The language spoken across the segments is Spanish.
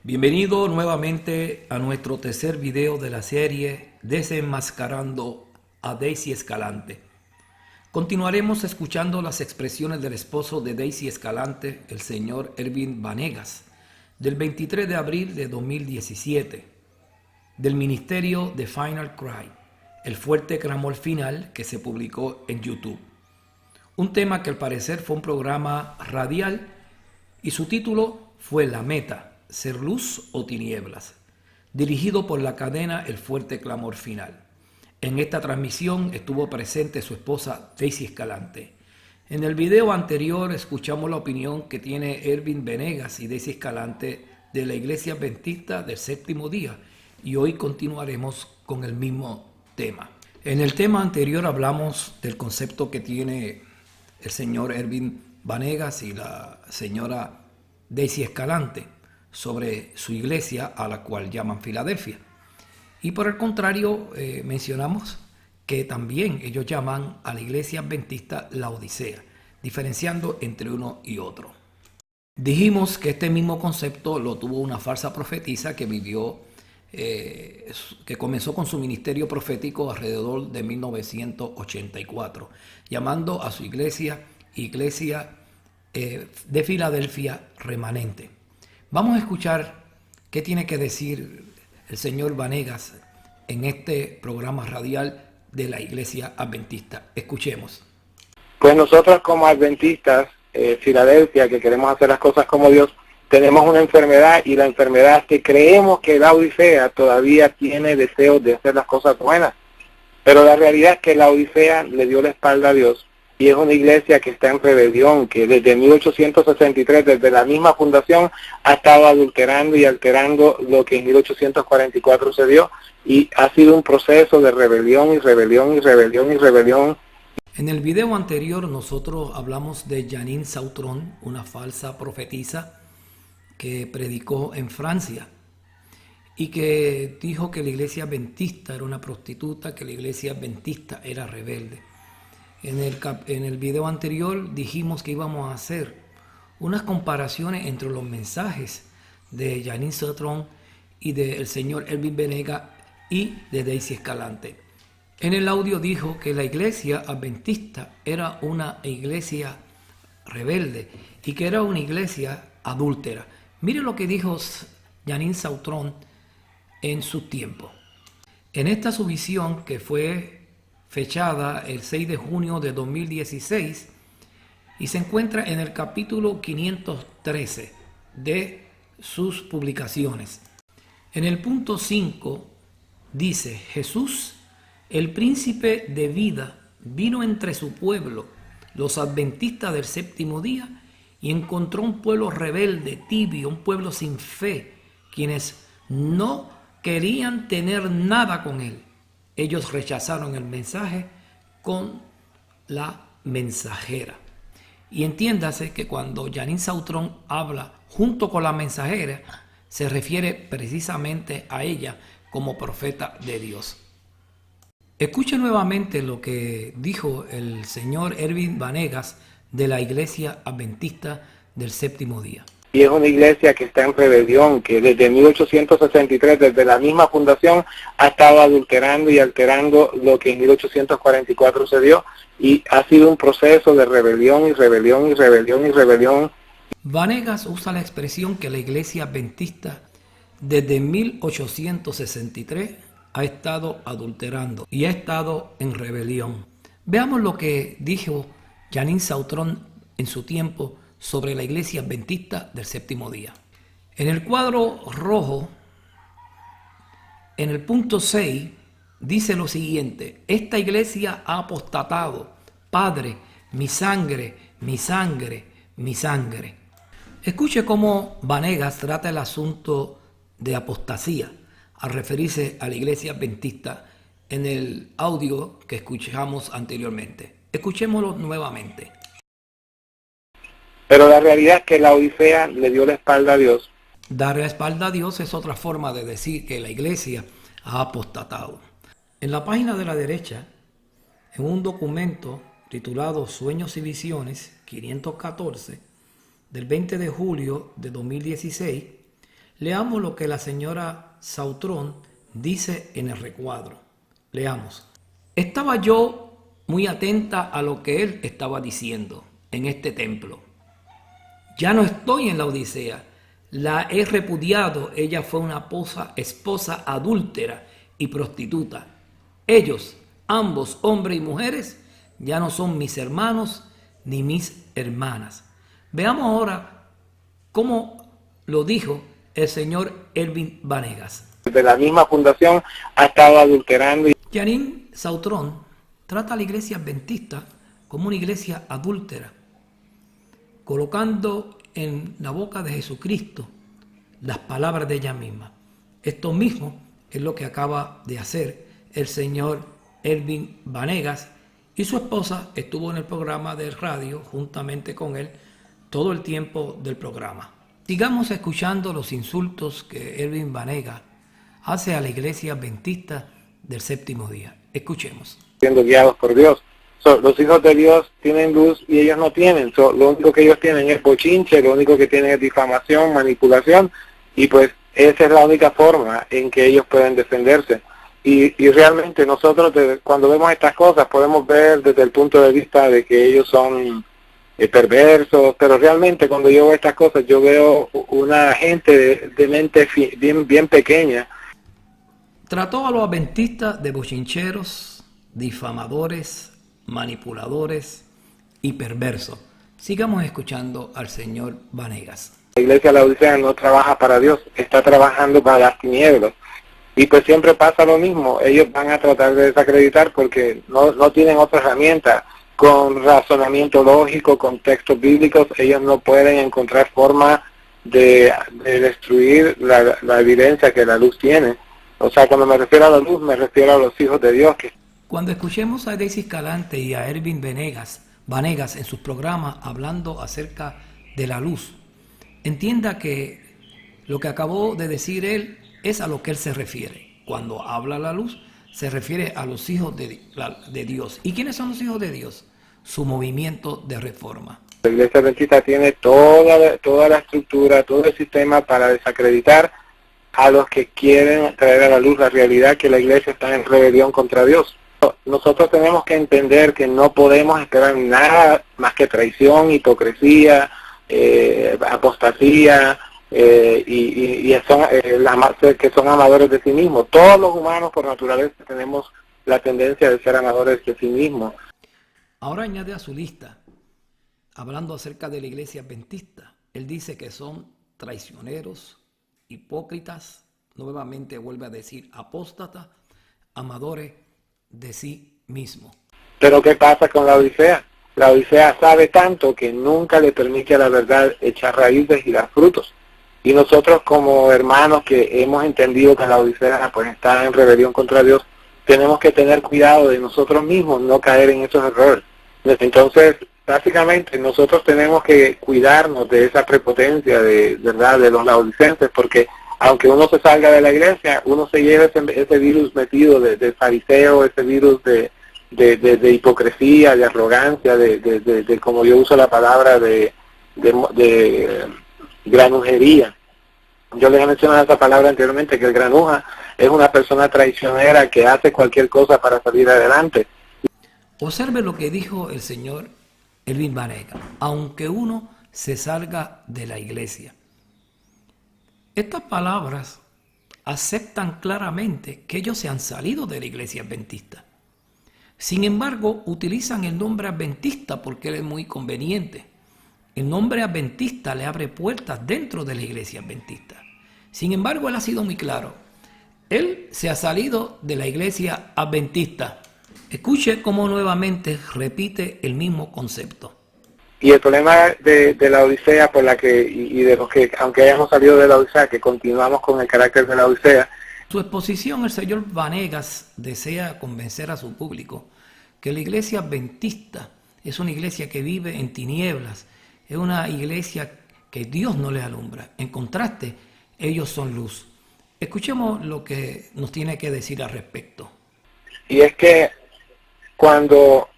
Bienvenido nuevamente a nuestro tercer video de la serie Desenmascarando a Daisy Escalante. Continuaremos escuchando las expresiones del esposo de Daisy Escalante, el señor Ervin Vanegas, del 23 de abril de 2017, del ministerio The Final Cry, el fuerte clamor final, que se publicó en YouTube. Un tema que al parecer fue un programa radial y su título fue La Meta, ser luz o tinieblas, dirigido por la cadena El Fuerte Clamor Final. En esta transmisión estuvo presente su esposa Daisy Escalante. En el video anterior escuchamos la opinión que tiene Ervin Vanegas y Daisy Escalante de la Iglesia Adventista del Séptimo Día, y hoy continuaremos con el mismo tema. En el tema anterior hablamos del concepto que tiene el señor Ervin Vanegas y la señora Daisy Escalante sobre su iglesia, a la cual llaman Filadelfia. Y por el contrario, mencionamos que también ellos llaman a la iglesia adventista la Odisea, diferenciando entre uno y otro. Dijimos que este mismo concepto lo tuvo una falsa profetisa que vivió, que comenzó con su ministerio profético alrededor de 1984, llamando a su iglesia de Filadelfia Remanente. Vamos a escuchar qué tiene que decir el señor Vanegas en este programa radial de la Iglesia Adventista. Escuchemos. Pues nosotros como adventistas, Filadelfia, que queremos hacer las cosas como Dios, tenemos una enfermedad, y la enfermedad es que creemos que la Odisea todavía tiene deseos de hacer las cosas buenas. Pero la realidad es que la Odisea le dio la espalda a Dios. Y es una iglesia que está en rebelión, que desde 1863, desde la misma fundación, ha estado adulterando y alterando lo que en 1844 se dio, y ha sido un proceso de rebelión y rebelión y rebelión y rebelión. En el video anterior nosotros hablamos de Janine Sautron, una falsa profetisa que predicó en Francia y que dijo que la iglesia adventista era una prostituta, que la iglesia adventista era rebelde. En el video anterior dijimos que íbamos a hacer unas comparaciones entre los mensajes de Janine Sautron y del señor Ervin Vanegas y de Daisy Escalante. En el audio dijo que la iglesia adventista era una iglesia rebelde y que era una iglesia adúltera. Mire lo que dijo Janine Sautron en su tiempo. En esta su visión, que fue fechada el 6 de junio de 2016 y se encuentra en el capítulo 513 de sus publicaciones. En el punto 5 dice: Jesús, el príncipe de vida, vino entre su pueblo, los adventistas del séptimo día, y encontró un pueblo rebelde, tibio, un pueblo sin fe, quienes no querían tener nada con él. Ellos rechazaron el mensaje con la mensajera. Y entiéndase que cuando Janine Sautron habla junto con la mensajera, se refiere precisamente a ella como profeta de Dios. Escuche nuevamente lo que dijo el señor Ervin Vanegas de la Iglesia Adventista del Séptimo Día. Y es una iglesia que está en rebelión, que desde 1863, desde la misma fundación, ha estado adulterando y alterando lo que en 1844 se dio, y ha sido un proceso de rebelión y rebelión y rebelión y rebelión. Vanegas usa la expresión que la Iglesia Adventista desde 1863 ha estado adulterando y ha estado en rebelión. Veamos lo que dijo Janine Sautron en su tiempo sobre la Iglesia Adventista del Séptimo Día. En el cuadro rojo, en el punto 6, dice lo siguiente: esta iglesia ha apostatado. Padre, mi sangre, mi sangre, mi sangre. Escuche cómo Vanegas trata el asunto de apostasía al referirse a la Iglesia Adventista en el audio que escuchamos anteriormente. Escuchémoslo nuevamente. Pero la realidad es que la Odisea le dio la espalda a Dios. Dar la espalda a Dios es otra forma de decir que la iglesia ha apostatado. En la página de la derecha, en un documento titulado Sueños y Visiones 514, del 20 de julio de 2016, Leamos lo que la señora Sautrón dice en el recuadro. Leamos. Estaba yo muy atenta a lo que él estaba diciendo en este templo. Ya no estoy en la Odisea. La he repudiado. Ella fue una esposa adúltera y prostituta. Ellos, ambos, hombres y mujeres, ya no son mis hermanos ni mis hermanas. Veamos ahora cómo lo dijo el señor Ervin Vanegas. De la misma fundación ha estado adulterando. Janine Sautrón trata a la iglesia adventista como una iglesia adúltera, colocando en la boca de Jesucristo las palabras de ella misma. Esto mismo es lo que acaba de hacer el señor Ervin Vanegas, y su esposa estuvo en el programa de radio juntamente con él todo el tiempo del programa. Sigamos escuchando los insultos que Ervin Vanegas hace a la iglesia adventista del séptimo día. Escuchemos. Siendo guiados por Dios. Los hijos de Dios tienen luz y ellos no tienen. Lo único que ellos tienen es bochinche, lo único que tienen es difamación, manipulación, y pues esa es la única forma en que ellos pueden defenderse. Y realmente nosotros cuando vemos estas cosas podemos ver desde el punto de vista de que ellos son perversos, pero realmente cuando yo veo estas cosas yo veo una gente de mente bien pequeña. Trató a los adventistas de bochincheros, difamadores, manipuladores y perversos. Sigamos escuchando al señor Vanegas. La iglesia de la Odisea no trabaja para Dios, está trabajando para las tinieblas. Y pues siempre pasa lo mismo, ellos van a tratar de desacreditar porque no tienen otra herramienta. Con razonamiento lógico, con textos bíblicos, ellos no pueden encontrar forma de destruir la evidencia que la luz tiene. O sea, cuando me refiero a la luz, me refiero a los hijos de Dios. Cuando escuchemos a Daisy Escalante y a Ervin Vanegas en sus programas hablando acerca de la luz, entienda que lo que acabó de decir él es a lo que él se refiere. Cuando habla la luz, se refiere a los hijos de Dios. ¿Y quiénes son los hijos de Dios? Su movimiento de reforma. La iglesia adventista tiene toda la estructura, todo el sistema para desacreditar a los que quieren traer a la luz la realidad que la iglesia está en rebelión contra Dios. Nosotros tenemos que entender que no podemos esperar nada más que traición, hipocresía, apostasía, que son amadores de sí mismos. Todos los humanos por naturaleza tenemos la tendencia de ser amadores de sí mismos. Ahora añade a su lista, hablando acerca de la iglesia adventista, él dice que son traicioneros, hipócritas, nuevamente vuelve a decir apóstatas, amadores de sí mismos. Pero ¿qué pasa con la Odisea? La Odisea sabe tanto que nunca le permite a la verdad echar raíces y dar frutos. Y nosotros como hermanos que hemos entendido que la Odisea pues está en rebelión contra Dios, tenemos que tener cuidado de nosotros mismos, no caer en esos errores. Entonces, básicamente nosotros tenemos que cuidarnos de esa prepotencia de verdad de los laodicenses, porque aunque uno se salga de la iglesia, uno se lleva ese virus metido de fariseo, ese virus de hipocresía, de arrogancia, de como yo uso la palabra de granujería. Yo les he mencionado esa palabra anteriormente, que el granuja es una persona traicionera que hace cualquier cosa para salir adelante. Observe lo que dijo el señor Ervin Vanegas, aunque uno se salga de la iglesia. Estas palabras aceptan claramente que ellos se han salido de la iglesia adventista. Sin embargo, utilizan el nombre adventista porque él es muy conveniente. El nombre adventista le abre puertas dentro de la iglesia adventista. Sin embargo, él ha sido muy claro. Él se ha salido de la iglesia adventista. Escuche cómo nuevamente repite el mismo concepto. Y el problema de la Odisea, por la que y de los que, aunque hayamos salido de la Odisea, que continuamos con el carácter de la Odisea. Su exposición, el señor Vanegas desea convencer a su público que la iglesia adventista es una iglesia que vive en tinieblas, es una iglesia que Dios no le alumbra. En contraste, ellos son luz. Escuchemos lo que nos tiene que decir al respecto. Y es que cuando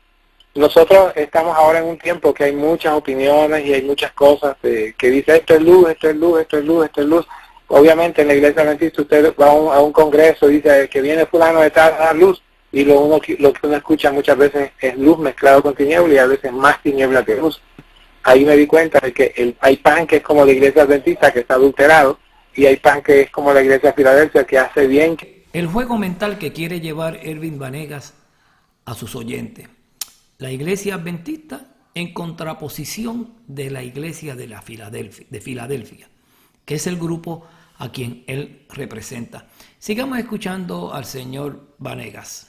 nosotros estamos ahora en un tiempo que hay muchas opiniones y hay muchas cosas que dice esto es luz, esto es luz, esto es luz, esto es luz, obviamente en la iglesia adventista usted va a un congreso y dice que viene fulano de tal a dar luz, y lo que uno escucha muchas veces es luz mezclado con tiniebla y a veces más tiniebla que luz. Ahí me di cuenta de que hay pan que es como la iglesia adventista, que está adulterado, y hay pan que es como la iglesia de Filadelfia, que hace bien. El juego mental que quiere llevar Ervin Vanegas a sus oyentes. La iglesia adventista en contraposición de la iglesia de Filadelfia, que es el grupo a quien él representa. Sigamos escuchando al señor Vanegas.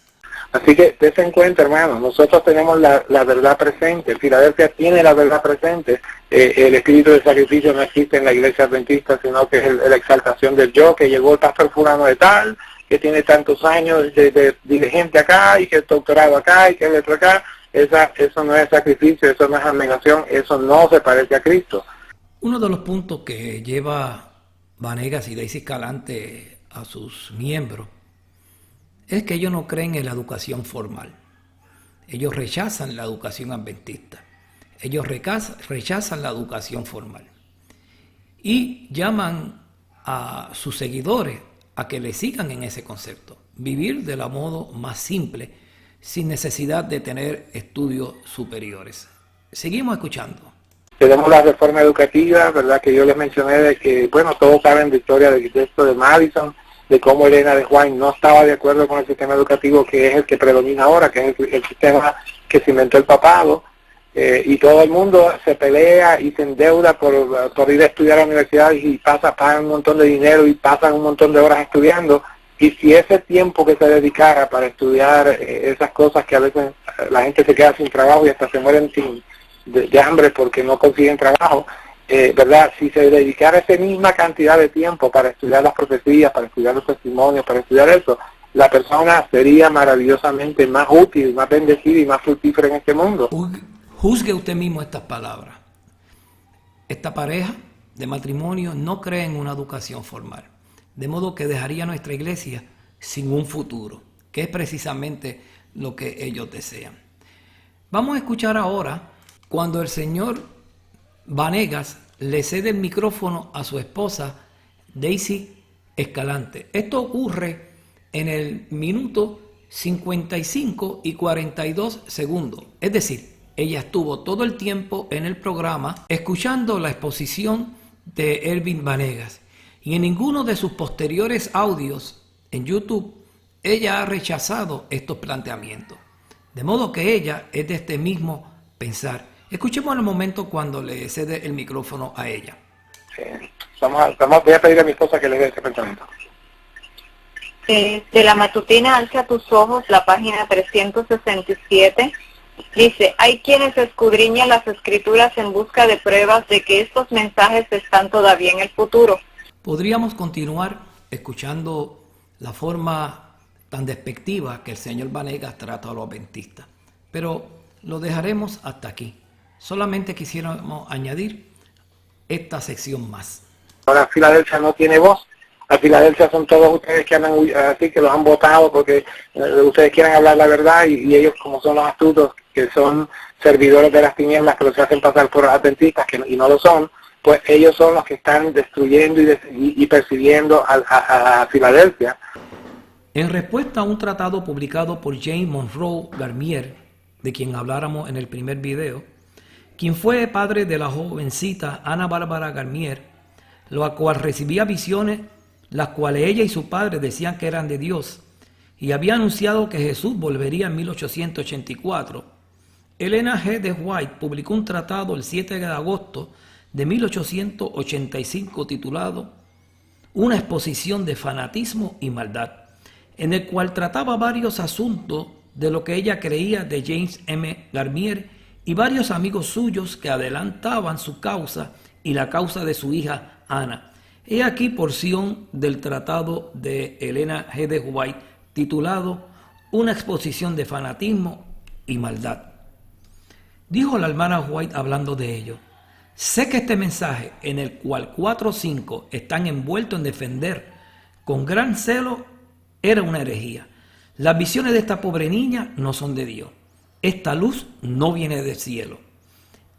Así que dése en cuenta, hermano, nosotros tenemos la verdad presente. Filadelfia tiene la verdad presente. El espíritu del sacrificio no existe en la iglesia adventista, sino que es la exaltación del yo, que llegó el pastor fulano de tal, que tiene tantos años de dirigente acá, y que es doctorado acá, y que es letra acá. Eso no es sacrificio, eso no es abnegación, eso no se parece a Cristo. Uno de los puntos que lleva Vanegas y Daisy Escalante a sus miembros es que ellos no creen en la educación formal. Ellos rechazan la educación adventista. Ellos rechazan la educación formal. Y llaman a sus seguidores a que le sigan en ese concepto. Vivir de la modo más simple, sin necesidad de tener estudios superiores. Seguimos escuchando. Tenemos la reforma educativa, ¿verdad? Que yo les mencioné de que, bueno, todos saben de historia del texto de Madison, de cómo Elena de White no estaba de acuerdo con el sistema educativo que es el que predomina ahora, que es el sistema que se inventó el papado, y todo el mundo se pelea y se endeuda por ir a estudiar a la universidad y pagan un montón de dinero y pasan un montón de horas estudiando, y si ese tiempo que se dedicara para estudiar esas cosas que a veces la gente se queda sin trabajo y hasta se mueren de hambre porque no consiguen trabajo, ¿verdad? Si se dedicara esa misma cantidad de tiempo para estudiar las profecías, para estudiar los testimonios, para estudiar eso, la persona sería maravillosamente más útil, más bendecida y más fructífera en este mundo. Juzgue usted mismo estas palabras. Esta pareja de matrimonio no cree en una educación formal, de modo que dejaría a nuestra iglesia sin un futuro, que es precisamente lo que ellos desean. Vamos a escuchar ahora cuando el señor Vanegas le cede el micrófono a su esposa Daisy Escalante. Esto ocurre en el minuto 55 y 42 segundos. Es decir, ella estuvo todo el tiempo en el programa escuchando la exposición de Ervin Vanegas. Y en ninguno de sus posteriores audios en YouTube, ella ha rechazado estos planteamientos. De modo que ella es de este mismo pensar. Escuchemos el momento cuando le cede el micrófono a ella. Sí. Voy a pedir a mi esposa que le dé ese pensamiento. De la matutina Alza tus ojos, la página 367, dice, hay quienes escudriñan las escrituras en busca de pruebas de que estos mensajes están todavía en el futuro. Podríamos continuar escuchando la forma tan despectiva que el señor Vanegas trata a los adventistas, pero lo dejaremos hasta aquí. Solamente quisiéramos añadir esta sección más. Ahora Filadelfia no tiene voz. A Filadelfia son todos ustedes que andan así, que los han votado porque ustedes quieren hablar la verdad y ellos, como son los astutos, que son servidores de las tinieblas, que los hacen pasar por adventistas y no lo son, pues ellos son los que están destruyendo y persiguiendo a Filadelfia. En respuesta a un tratado publicado por James Monroe Garnier, de quien habláramos en el primer video, quien fue padre de la jovencita Ana Bárbara Garnier, la cual recibía visiones, las cuales ella y su padre decían que eran de Dios, y había anunciado que Jesús volvería en 1884, Elena G. de White publicó un tratado el 7 de agosto de 1885 titulado Una exposición de fanatismo y maldad, en el cual trataba varios asuntos de lo que ella creía de James M. Garnier y varios amigos suyos que adelantaban su causa y la causa de su hija Ana. He aquí porción del tratado de Elena G. de White titulado Una exposición de fanatismo y maldad. Dijo la hermana White hablando de ello: sé que este mensaje, en el cual 4 o 5 están envueltos en defender con gran celo, era una herejía. Las visiones de esta pobre niña no son de Dios. Esta luz no viene del cielo.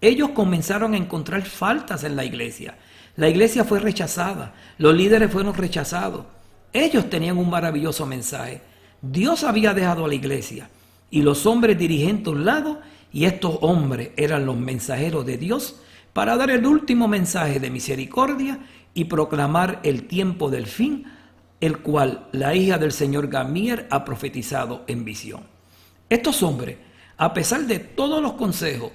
Ellos comenzaron a encontrar faltas en la iglesia, La iglesia fue rechazada, los líderes fueron rechazados. Ellos tenían un maravilloso mensaje. Dios había dejado a la iglesia y los hombres dirigentes a un lado, y estos hombres eran los mensajeros de Dios para dar el último mensaje de misericordia y proclamar el tiempo del fin, el cual la hija del señor Garnier ha profetizado en visión. Estos hombres, a pesar de todos los consejos,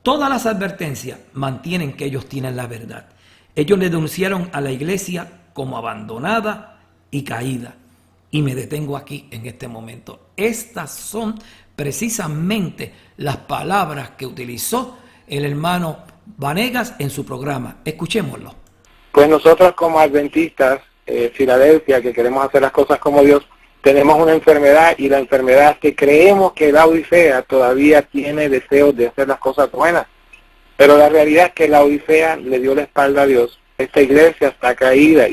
todas las advertencias, mantienen que ellos tienen la verdad. Ellos le denunciaron a la iglesia como abandonada y caída. Y me detengo aquí en este momento. Estas son precisamente las palabras que utilizó el hermano Vanegas en su programa. Escuchémoslo. Pues nosotros como adventistas, Filadelfia, que queremos hacer las cosas como Dios, tenemos una enfermedad, y la enfermedad es que creemos que la Odisea todavía tiene deseos de hacer las cosas buenas. Pero la realidad es que la Odisea le dio la espalda a Dios. Esta iglesia está caída.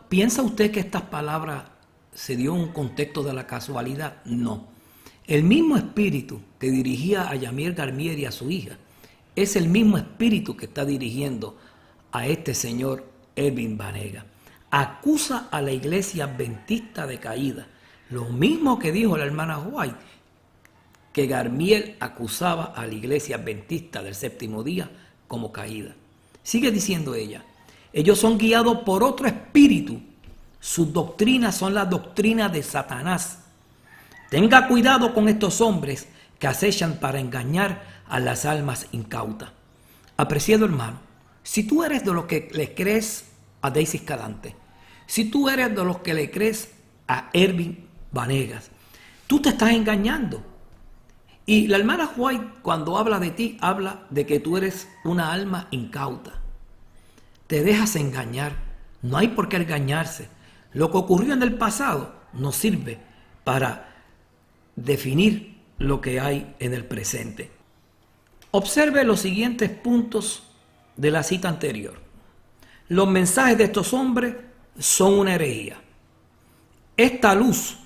¿Piensa usted que estas palabras se dio en un contexto de la casualidad? No. El mismo espíritu que dirigía a Yamiel Garnier y a su hija es el mismo espíritu que está dirigiendo a este señor Ervin Vanegas. Acusa a la iglesia adventista de caída. Lo mismo que dijo la hermana White, que Garnier acusaba a la iglesia adventista del séptimo día como caída. Sigue diciendo ella, ellos son guiados por otro espíritu. Sus doctrinas son las doctrinas de Satanás. Tenga cuidado con estos hombres que acechan para engañar a las almas incautas. Apreciado hermano, si tú eres de los que le crees a Daisy Escalante, si tú eres de los que le crees a Ervin Vanegas, tú te estás engañando. Y la hermana White, cuando habla de ti, habla de que tú eres una alma incauta. Te dejas engañar. No hay por qué engañarse. Lo que ocurrió en el pasado nos sirve para definir lo que hay en el presente. Observe los siguientes puntos de la cita anterior. Los mensajes de estos hombres son una herejía. Esta luz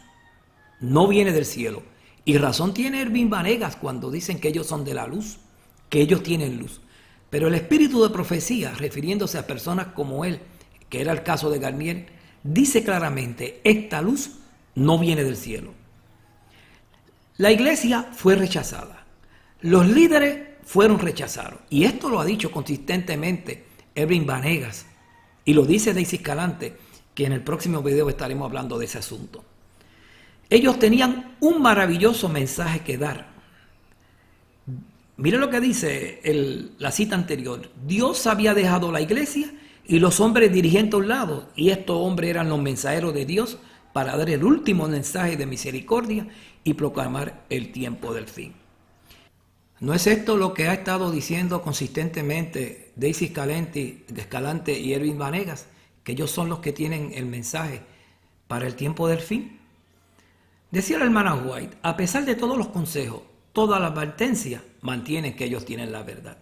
no viene del cielo. Y razón tiene Ervin Vanegas cuando dicen que ellos son de la luz, que ellos tienen luz. Pero el espíritu de profecía, refiriéndose a personas como él, que era el caso de Garnier, dice claramente, esta luz no viene del cielo. La iglesia fue rechazada. Los líderes fueron rechazados. Y esto lo ha dicho consistentemente Ervin Vanegas. Y lo dice Daisy Escalante, que en el próximo video estaremos hablando de ese asunto. Ellos tenían un maravilloso mensaje que dar. Mire lo que dice la cita anterior. Dios había dejado la iglesia y los hombres dirigentes a un lado. Y estos hombres eran los mensajeros de Dios para dar el último mensaje de misericordia y proclamar el tiempo del fin. ¿No es esto lo que ha estado diciendo consistentemente Daisy Escalante y Ervin Vanegas? Que ellos son los que tienen el mensaje para el tiempo del fin. Decía la hermana White, a pesar de todos los consejos, toda la advertencia, mantienen que ellos tienen la verdad.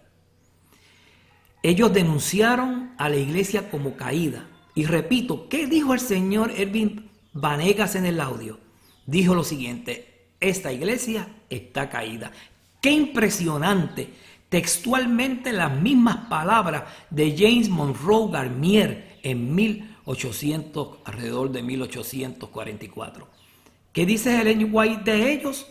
Ellos denunciaron a la iglesia como caída. Y repito, ¿qué dijo el señor Ervin Vanegas en el audio? Dijo lo siguiente, esta iglesia está caída. ¡Qué impresionante! Textualmente las mismas palabras de James Monroe Garnier en alrededor de 1844. ¿Qué dice Ellen White de ellos?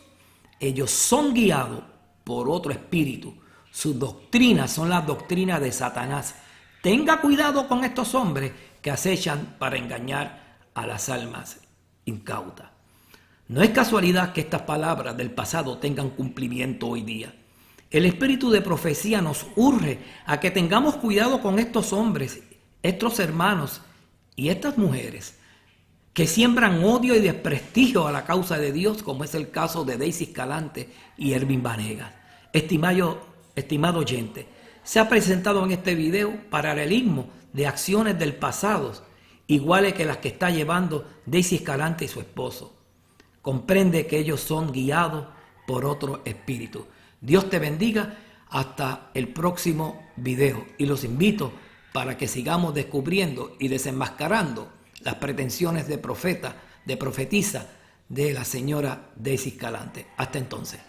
Ellos son guiados por otro espíritu. Sus doctrinas son las doctrinas de Satanás. Tenga cuidado con estos hombres que acechan para engañar a las almas incautas. No es casualidad que estas palabras del pasado tengan cumplimiento hoy día. El espíritu de profecía nos urge a que tengamos cuidado con estos hombres, estos hermanos y estas mujeres que siembran odio y desprestigio a la causa de Dios, como es el caso de Daisy Escalante y Ervin Vanegas. Estimado oyente, se ha presentado en este video paralelismo de acciones del pasado, iguales que las que está llevando Daisy Escalante y su esposo. Comprende que ellos son guiados por otro espíritu. Dios te bendiga hasta el próximo video y los invito para que sigamos descubriendo y desenmascarando las pretensiones de profetisa de la señora Daisy Escalante. Hasta entonces.